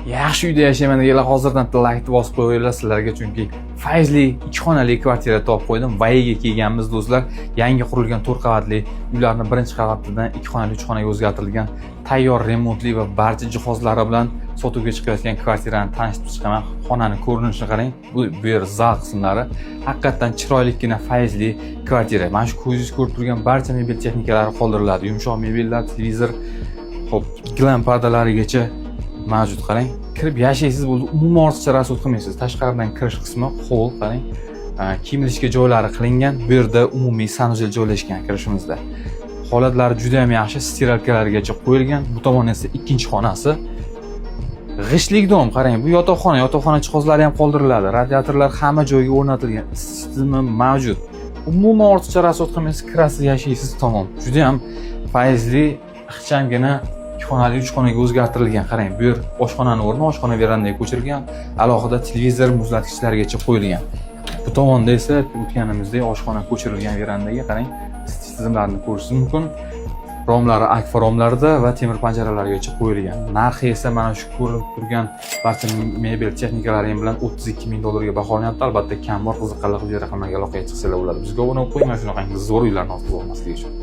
Yaxshi uyda yashayman deganlar hozirdan like bosib qo'yinglar sizlarga, chunki fayzli 2 xonali kvartira topib qo'ydim. Vayiga kelganmiz do'stlar. Yangi qurilgan 4 qavatli uylarning birinchi qavatidan 2 xonali 3 xonaga o'zgartirilgan tayyor remontli va barcha jihozlari bilan sotuvga chiqayotgan kvartirani tanishib chiqaman. Xonaning ko'rinishini qarang. Bu yer zal qismlari haqiqatan chiroylikgina fayzli kvartira. Mana shu ko'zingiz ko'rib turgan barcha mebel texnikalari qoldiriladi. Yumshoq mebellar, televizor, hop, glam pardalarigacha mavjud. Qarang, kirib yashaysiz bo'ldi, umuman ortiqcha rasod qilmaysiz. Tashqaridan kirish qismi ho'l, qarang. Kiyim ilishga joylari qilingan. Bu yerda umumiy sanuzel joylashgan kirishimizda. Holatlari juda ham yaxshi, stiralkalarigacha qo'yilgan. Bu tomon esa ikkinchi xonasi. G'ishlik dom, qarang, bu yotoqxona jihozlari ham qoldiriladi. Radiatorlar hamma joyga o'rnatilgan. Sistema mavjud. Umuman ortiqcha rasod qilmaysiz, kirasiz, yashaysiz, tamom. Juda ham fayzli, ixchamgina 2 xonali 3 xonaga o'zgartirilgan. Qarang, bu yer oshxonani o'rni oshxona verandaga ko'chirilgan. Alohida televizor, muzlatgichlargacha qo'yilgan. Bu tomonda esa o'tganimizdek oshxona ko'chirilgan verandaga qarang, tizimlarni ko'rishingiz mumkin. Romlari akfa romlarda va temir panjaralargacha qo'yilgan. Narxi esa mana shu ko'rib turgan barcha mebel texnikalari bilan $32,000 baholanyapti. Albatta, kam bor qiziqqanlar quyida raqamlarga aloqaga chiqsalar bo'ladi. Bizga obuna bo'lib qo'ying, mana shunaqangi zo'r uylarni ortib olmaslik uchun.